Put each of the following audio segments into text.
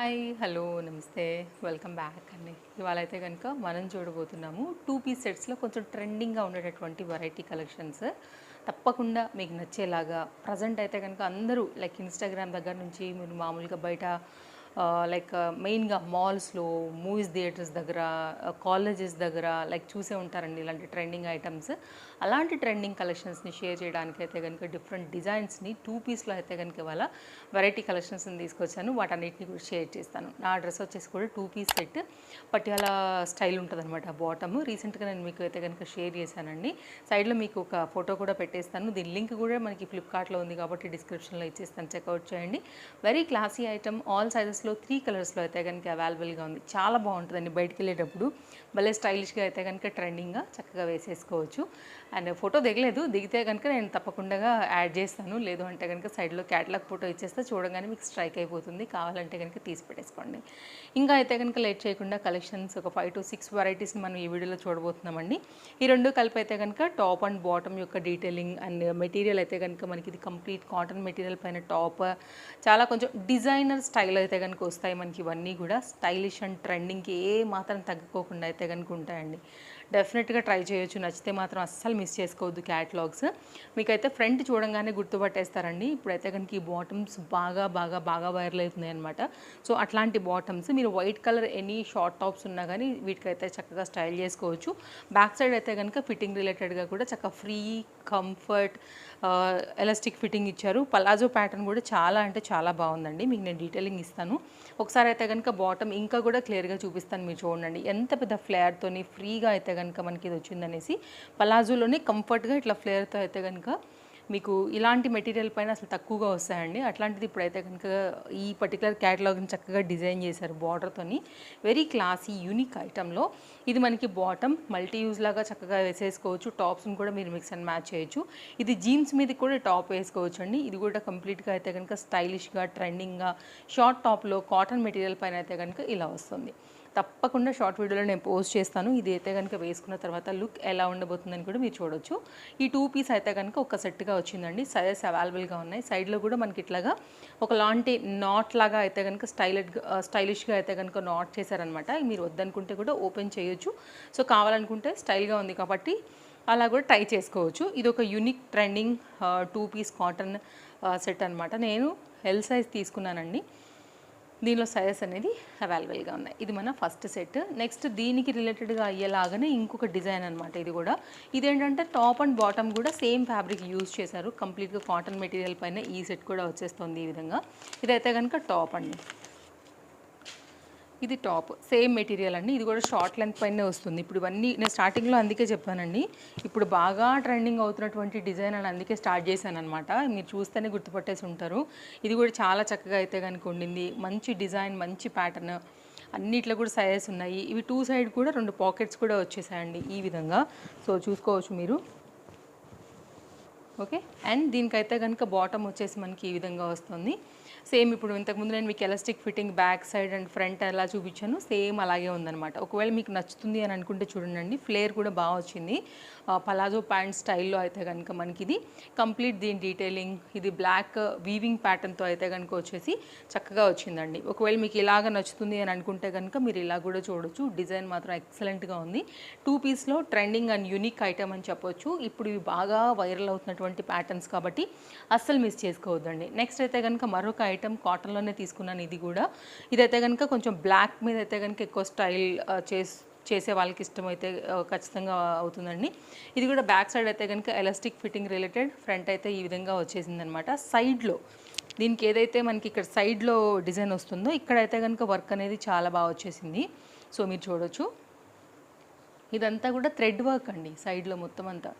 Hi hello నమస్తే welcome back అండి. ఇవాళ అయితే కనుక మనం చూడబోతున్నాము 2 పీస్ సెట్స్లో కొంచెం ట్రెండింగ్గా ఉండేటటువంటి వెరైటీ కలెక్షన్స్. తప్పకుండా మీకు నచ్చేలాగా ప్రజెంట్ అయితే కనుక అందరూ లైక్ ఇన్స్టాగ్రామ్ దగ్గర నుంచి మీరు మామూలుగా బయట లైక్ మెయిన్గా మాల్స్లో, మూవీస్ థియేటర్స్ దగ్గర, కాలేజెస్ దగ్గర లైక్ చూసే ఉంటారండి ఇలాంటి ట్రెండింగ్ ఐటమ్స్. అలాంటి ట్రెండింగ్ కలెక్షన్స్ని షేర్ చేయడానికి అయితే కనుక డిఫరెంట్ డిజైన్స్ని 2 పీస్లో అయితే కనుక ఇవాళ వెరైటీ కలెక్షన్స్ని తీసుకొచ్చాను. వాటన్నిటిని కూడా షేర్ చేస్తాను. నా డ్రెస్ వచ్చేసి కూడా 2 పీస్ సెట్ పటియాలా స్టైల్ ఉంటుంది అనమాట. బాటమ్ రీసెంట్గా నేను మీకు అయితే కనుక షేర్ చేశానండి. సైడ్లో మీకు ఒక ఫోటో కూడా పెట్టేస్తాను. దీని లింక్ కూడా మనకి ఫ్లిప్కార్ట్లో ఉంది కాబట్టి డిస్క్రిప్షన్లో ఇచ్చేస్తాను, చెక్అవుట్ చేయండి. వెరీ క్లాసీ ఐటమ్, ఆల్ సైజెస్లో 3 కలర్స్లో అయితే కనుక అవైలబుల్గా ఉంది. చాలా బాగుంటుందండి. బయటికి వెళ్ళేటప్పుడు భలే స్టైలిష్గా అయితే కనుక ట్రెండింగ్గా చక్కగా వేసేసుకోవచ్చు. అండ్ ఫోటో దిగలేదు, దిగితే కనుక నేను తప్పకుండా యాడ్ చేస్తాను. లేదు అంటే కనుక సైడ్లో క్యాటలాగ్ ఫోటో ఇచ్చేస్తే చూడగానే మీకు స్ట్రైక్ అయిపోతుంది. కావాలంటే కనుక తీసి పెట్టేసుకోండి. ఇంకా అయితే కనుక లేట్ చేయకుండా కలెక్షన్స్ ఒక 5 to 6 వెరైటీస్ని మనం ఈ వీడియోలో చూడబోతున్నామండి. ఈ రెండు కలిపి అయితే కనుక టాప్ అండ్ బాటమ్ యొక్క డీటెయిలింగ్ అండ్ మెటీరియల్ అయితే కనుక మనకి ఇది కంప్లీట్ కాటన్ మెటీరియల్ పైన టాప్ చాలా కొంచెం డిజైనర్ స్టైల్ అయితే కనుక వస్తాయి. మనకి ఇవన్నీ కూడా స్టైలిష్ అండ్ ట్రెండింగ్కి ఏ మాత్రం తగ్గుకోకుండా అయితే కనుక ఉంటాయండి. డెఫినెట్గా ట్రై చేయొచ్చు. నచ్చితే మాత్రం అస్సలు మిస్ చేసుకోవద్దు క్యాటలాగ్స్. మీకైతే ఫ్రంట్ చూడంగానే గుర్తుపట్టేస్తారండి. ఇప్పుడైతే కనుక ఈ బాటమ్స్ బాగా బాగా బాగా వైరల్ అవుతున్నాయి అనమాట. సో అట్లాంటి బాటమ్స్ మీరు white colour any short tops ఉన్నా కానీ వీటికైతే చక్కగా స్టైల్ చేసుకోవచ్చు. బ్యాక్ సైడ్ అయితే కనుక ఫిట్టింగ్ రిలేటెడ్గా కూడా చక్కగా ఫ్రీ, కంఫర్ట్, ఎలాస్టిక్ ఫిట్టింగ్ ఇచ్చారు. పలాజో ప్యాటర్న్ కూడా చాలా అంటే చాలా బాగుందండి. మీకు నేను డీటెయిలింగ్ ఇస్తాను. ఒకసారి అయితే కనుక బాటమ్ ఇంకా కూడా క్లియర్గా చూపిస్తాను, మీరు చూడండి ఎంత పెద్ద ఫ్లేర్తోని ఫ్రీగా అయితే కనుక మనకి ఇది వచ్చిందనేసి. పలాజోలోనే కంఫర్ట్గా ఇట్లా ఫ్లేర్తో అయితే కనుక మీకు ఇలాంటి మెటీరియల్ పైన అసలు తక్కువగా వస్తాయండి. అట్లాంటిది ఇప్పుడైతే కనుక ఈ పర్టికులర్ క్యాటలాగ్ని చక్కగా డిజైన్ చేశారు బార్డర్తోని. వెరీ క్లాసీ యూనిక్ ఐటెంలో ఇది మనకి బాటమ్ మల్టీ యూజ్ లాగా చక్కగా వేసేసుకోవచ్చు. టాప్స్ని కూడా మీరు మిక్స్ అండ్ మ్యాచ్ చేయొచ్చు. ఇది జీన్స్ మీద కూడా టాప్ వేసుకోవచ్చు అండి. ఇది కూడా కంప్లీట్గా అయితే కనుక స్టైలిష్గా ట్రెండింగ్గా షార్ట్ టాప్లో కాటన్ మెటీరియల్ పైన అయితే కనుక ఇలా వస్తుంది. తప్పకుండా షార్ట్ వీడియోలో నేను పోస్ట్ చేస్తాను. ఇది అయితే కనుక వేసుకున్న తర్వాత లుక్ ఎలా ఉండబోతుందని కూడా మీరు చూడొచ్చు. ఈ 2 పీస్ అయితే కనుక ఒక సెట్గా వచ్చిందండి. సైజెస్ అవైలబుల్గా ఉన్నాయి. సైడ్లో కూడా మనకి ఇట్లాగా ఒకలాంటి నాట్ లాగా అయితే కనుక స్టైలిష్గా అయితే కనుక నాట్ చేశారనమాట. మీరు వద్దనుకుంటే కూడా ఓపెన్ చేయొచ్చు. సో కావాలనుకుంటే స్టైల్గా ఉంది కాబట్టి అలా కూడా ట్రై చేసుకోవచ్చు. ఇది ఒక unique trending 2 piece cotton set అనమాట. నేను ఎల్ సైజ్ తీసుకున్నానండి. దీనిలో సైజెస్ అనేది అవైలబుల్గా ఉన్నాయి. ఇది మన ఫస్ట్ సెట్. నెక్స్ట్ దీనికి రిలేటెడ్గా అయ్యేలాగానే ఇంకొక డిజైన్ అనమాట. ఇది కూడా ఇదేంటంటే టాప్ అండ్ బాటమ్ కూడా సేమ్ ఫ్యాబ్రిక్ యూజ్ చేశారు. కంప్లీట్గా కాటన్ మెటీరియల్ పైన ఈ సెట్ కూడా వచ్చేస్తుంది ఈ విధంగా. ఇదైతే కనుక టాప్ అండి. ఇది టాప్ సేమ్ మెటీరియల్ అండి. ఇది కూడా షార్ట్ లెంత్ పైనే వస్తుంది. ఇప్పుడు ఇవన్నీ నేను స్టార్టింగ్లో అందుకే చెప్పానండి, ఇప్పుడు బాగా ట్రెండింగ్ అవుతున్నటువంటి డిజైన్ అని అందుకే స్టార్ట్ చేశాను అనమాట. మీరు చూస్తేనే గుర్తుపట్టేసి ఉంటారు. ఇది కూడా చాలా చక్కగా అయితే కనుక ఉండింది. మంచి డిజైన్, మంచి ప్యాటర్న్, అన్నిట్లో కూడా సైజెస్ ఉన్నాయి. ఇవి 2 సైడ్ కూడా 2 పాకెట్స్ కూడా వచ్చేసాయండి ఈ విధంగా. సో చూసుకోవచ్చు మీరు. ఓకే. అండ్ దీనికైతే కనుక బాటమ్ వచ్చేసి మనకి ఈ విధంగా వస్తుంది. సేమ్ ఇప్పుడు ఇంతకుముందు నేను మీకు elastic fitting back side and front ఎలా చూపించాను సేమ్ అలాగే ఉందన్నమాట. ఒకవేళ మీకు నచ్చుతుంది అని అనుకుంటే చూడండి, ఫ్లేర్ కూడా బాగా వచ్చింది. పలాజో ప్యాంట్ స్టైల్లో అయితే కనుక మనకి ఇది కంప్లీట్ దీని డీటెయిలింగ్, ఇది బ్లాక్ వీవింగ్ ప్యాటర్న్తో అయితే కనుక వచ్చేసి చక్కగా వచ్చిందండి. ఒకవేళ మీకు ఇలాగ నచ్చుతుంది అని అనుకుంటే కనుక మీరు ఇలా కూడా చూడొచ్చు. డిజైన్ మాత్రం ఎక్సలెంట్గా ఉంది. 2 పీస్లో ట్రెండింగ్ అండ్ యూనిక్ ఐటమ్ అని చెప్పొచ్చు. ఇప్పుడు ఇవి బాగా వైరల్ అవుతున్నటువంటి ప్యాటర్న్స్ కాబట్టి అస్సలు మిస్ చేసుకోవద్దండి. నెక్స్ట్ అయితే కనుక మరొక ఐటమ్ కాటన్లోనే తీసుకున్నాను. ఇది కూడా ఇదైతే కనుక కొంచెం బ్లాక్ మీద అయితే కనుక ఎక్కువ స్టైల్ చేసే వాళ్ళకి ఇష్టమైతే ఖచ్చితంగా అవుతుందండి. ఇది కూడా బ్యాక్ సైడ్ అయితే కనుక ఎలాస్టిక్ ఫిట్టింగ్ రిలేటెడ్, ఫ్రంట్ అయితే ఈ విధంగా వచ్చేసింది అనమాట. సైడ్లో దీనికి ఏదైతే మనకి ఇక్కడ సైడ్లో డిజైన్ వస్తుందో ఇక్కడైతే కనుక వర్క్ అనేది చాలా బాగా వచ్చేసింది. సో మీరు చూడొచ్చు. ఇదంతా కూడా థ్రెడ్ వర్క్ అండి. సైడ్లో మొత్తం అంతా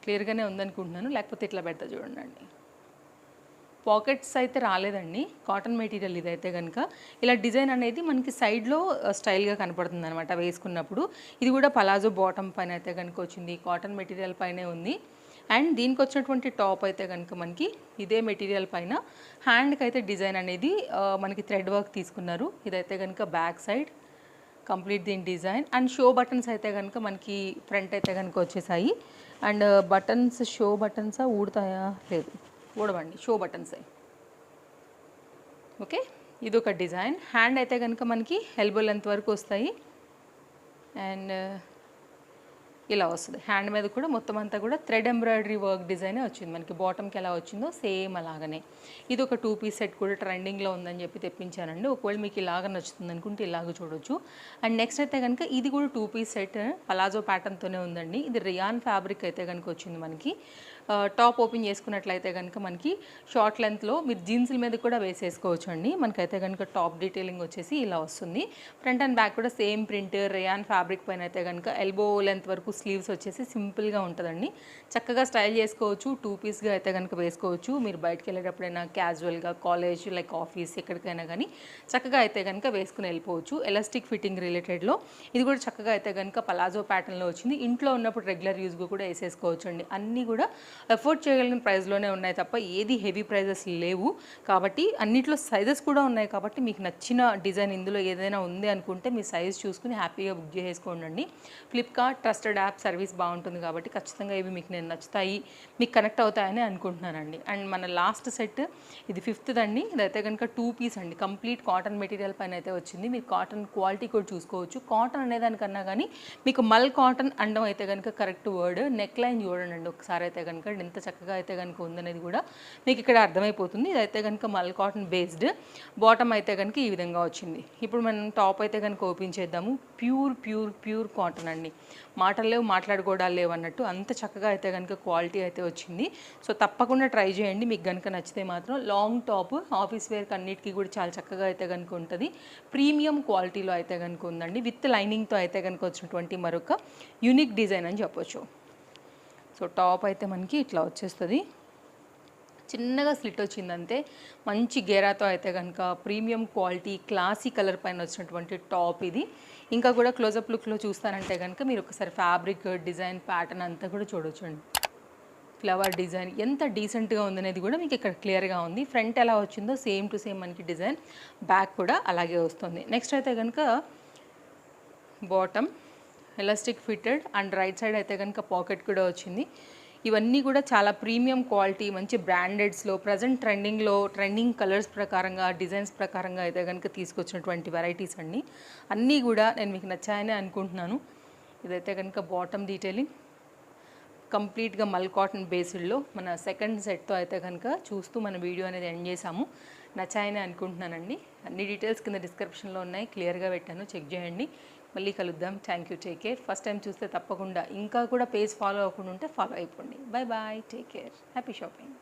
క్లియర్గానే ఉందనుకుంటున్నాను, లేకపోతే ఇట్లా పెడతా చూడండి. పాకెట్స్ అయితే రాలేదండి. కాటన్ మెటీరియల్ ఇదైతే కనుక ఇలా డిజైన్ అనేది మనకి సైడ్లో స్టైల్గా కనపడుతుంది అనమాట వేసుకున్నప్పుడు. ఇది కూడా పలాజో బాటమ్ పైన అయితే కనుక వచ్చింది. కాటన్ మెటీరియల్ పైనే ఉంది. అండ్ దీనికి వచ్చినటువంటి టాప్ అయితే కనుక మనకి ఇదే మెటీరియల్ పైన హ్యాండ్కి అయితే డిజైన్ అనేది మనకి థ్రెడ్ వర్క్ తీసుకున్నారు. ఇదైతే కనుక బ్యాక్ సైడ్ కంప్లీట్ దీని డిజైన్. అండ్ షో బటన్స్ అయితే కనుక మనకి ఫ్రంట్ అయితే కనుక వచ్చేసాయి. అండ్ బటన్స్ షో బటన్సా ఊడతాయా? లేదు, ఊడవండి, షో బటన్సే. ఓకే. ఇది ఒక డిజైన్. హ్యాండ్ అయితే కనుక మనకి ఎల్బో లెంత్ వరకు వస్తాయి అండ్ ఇలా వస్తుంది. హ్యాండ్ మీద కూడా మొత్తం అంతా కూడా థ్రెడ్ ఎంబ్రాయిడరీ వర్క్ డిజైనే వచ్చింది మనకి. బాటమ్కి ఎలా వచ్చిందో సేమ్ అలాగనే. ఇది ఒక 2 పీస్ సెట్ కూడా ట్రెండింగ్లో ఉందని చెప్పి తెప్పించానండి. ఒకవేళ మీకు ఇలాగ నచ్చుతుంది అనుకుంటే ఇలాగ చూడొచ్చు. అండ్ నెక్స్ట్ అయితే కనుక ఇది కూడా 2 పీస్ సెట్ పలాజో ప్యాటర్న్తోనే ఉందండి. ఇది రియాన్ ఫ్యాబ్రిక్ అయితే కనుక వచ్చింది మనకి. టాప్ ఓపెన్ చేసుకున్నట్లయితే కనుక మనకి షార్ట్ లెంత్లో మీరు జీన్స్ల మీద కూడా వేసేసుకోవచ్చు అండి. మనకైతే కనుక టాప్ డీటెయిలింగ్ వచ్చేసి ఇలా వస్తుంది. ఫ్రంట్ అండ్ బ్యాక్ కూడా సేమ్ ప్రింట్ రియాన్ ఫ్యాబ్రిక్ పైన అయితే కనుక ఎల్బో లెంత్ వరకు స్లీవ్స్ వచ్చేసి సింపుల్గా ఉంటుందండి. చక్కగా స్టైల్ చేసుకోవచ్చు. 2 పీస్గా అయితే కనుక వేసుకోవచ్చు. మీరు బయటకు వెళ్ళేటప్పుడైనా క్యాజువల్గా కాలేజ్ లైక్ ఆఫీస్ ఎక్కడికైనా కానీ చక్కగా అయితే కనుక వేసుకుని వెళ్ళిపోవచ్చు. ఎలాస్టిక్ ఫిట్టింగ్ రిలేటెడ్లో ఇది కూడా చక్కగా అయితే కనుక పలాజో ప్యాటర్న్లో వచ్చింది. ఇంట్లో ఉన్నప్పుడు రెగ్యులర్ యూజ్గా కూడా వేసేసుకోవచ్చు అండి. అన్నీ కూడా అఫోర్డ్ చేయగలిగిన ప్రైస్లోనే ఉన్నాయి తప్ప ఏది హెవీ ప్రైజెస్ లేవు. కాబట్టి అన్నిట్లో సైజెస్ కూడా ఉన్నాయి. కాబట్టి మీకు నచ్చిన డిజైన్ ఇందులో ఏదైనా ఉంది అనుకుంటే మీ సైజ్ చూసుకుని హ్యాపీగా బుక్ చేసుకోండి. ఫ్లిప్కార్ట్ ట్రస్టెడ్ యాప్, సర్వీస్ బాగుంటుంది కాబట్టి ఖచ్చితంగా ఇవి మీకు నేను నచ్చుతాయి, మీకు కనెక్ట్ అవుతాయని అనుకుంటున్నానండి. అండ్ మన లాస్ట్ సెట్ ఇది 5th అండి. ఇదైతే కనుక 2 పీస్ అండి. కంప్లీట్ కాటన్ మెటీరియల్ పైన అయితే వచ్చింది. మీరు కాటన్ క్వాలిటీ కూడా చూసుకోవచ్చు. కాటన్ అనేదానికన్నా కానీ మీకు మల్ కాటన్ అనడం అయితే కనుక కరెక్ట్ వర్డ్. నెక్ లైన్ చూడండి ఒకసారి అయితే కనుక ఎంత చక్కగా అయితే కనుక ఉందనేది కూడా మీకు ఇక్కడ అర్థమైపోతుంది. ఇదైతే కనుక మల్ కాటన్ బేస్డ్. బాటమ్ అయితే కనుక ఈ విధంగా వచ్చింది. ఇప్పుడు మనం టాప్ అయితే కనుక ఓపెన్ చేద్దాము. ప్యూర్ కాటన్ అండి. మాటలు లేవు, మాట్లాడుకోవడాలు లేవు అన్నట్టు అంత చక్కగా అయితే కనుక క్వాలిటీ అయితే వచ్చింది. సో తప్పకుండా ట్రై చేయండి. మీకు కనుక నచ్చితే మాత్రం లాంగ్ టాప్ ఆఫీస్ వేర్కి అన్నిటికీ కూడా చాలా చక్కగా అయితే కనుక ఉంటుంది. ప్రీమియం క్వాలిటీలో అయితే కనుక ఉందండి. విత్ లైనింగ్తో అయితే కనుక వచ్చినటువంటి మరొక యూనిక్ డిజైన్ అని చెప్పొచ్చు. సో టాప్ అయితే మనకి ఇట్లా వచ్చేస్తుంది. చిన్నగా స్లిట్ వచ్చిందంతే. మంచి గేరాతో అయితే కనుక ప్రీమియం క్వాలిటీ క్లాసీ కలర్ పైన వచ్చినటువంటి టాప్ ఇది. ఇంకా కూడా క్లోజప్ లుక్లో చూస్తానంటే కనుక మీరు ఒకసారి ఫ్యాబ్రిక్ డిజైన్ ప్యాటర్న్ అంతా కూడా చూడొచ్చండి. ఫ్లవర్ డిజైన్ ఎంత డీసెంట్గా ఉందనేది కూడా మీకు ఇక్కడ క్లియర్గా ఉంది. ఫ్రంట్ ఎలా వచ్చిందో సేమ్ టు సేమ్ మనకి డిజైన్, బ్యాక్ కూడా అలాగే వస్తుంది. నెక్స్ట్ అయితే కనుక bottom elastic fitted and right side అయితే కనుక పాకెట్ కూడా వచ్చింది. ఇవన్నీ కూడా చాలా ప్రీమియం క్వాలిటీ, మంచి బ్రాండెడ్స్లో ప్రజెంట్ ట్రెండింగ్ కలర్స్ ప్రకారంగా డిజైన్స్ ప్రకారంగా అయితే కనుక తీసుకొచ్చినటువంటి వెరైటీస్ అండి. అన్నీ కూడా నేను మీకు నచ్చాయని అనుకుంటున్నాను. ఇదైతే కనుక బాటమ్ డీటెయిలింగ్ కంప్లీట్గా మల్ కాటన్ బేస్డ్లో మన సెకండ్ సెట్తో అయితే కనుక చూస్తూ మన వీడియో అనేది ఎండ్ చేసాము. నచ్చాయని అనుకుంటున్నానండి. అన్ని డీటెయిల్స్ కింద డిస్క్రిప్షన్లో ఉన్నాయి, క్లియర్గా పెట్టాను, చెక్ చేయండి. మళ్ళీ కలుద్దాం. Thank you, take care. First time చూస్తే తప్పకుండా ఇంకా కూడా పేజ్ ఫాలో అవ్వకుండా ఉంటే ఫాలో అయిపోండి. Bye bye, take care, happy shopping.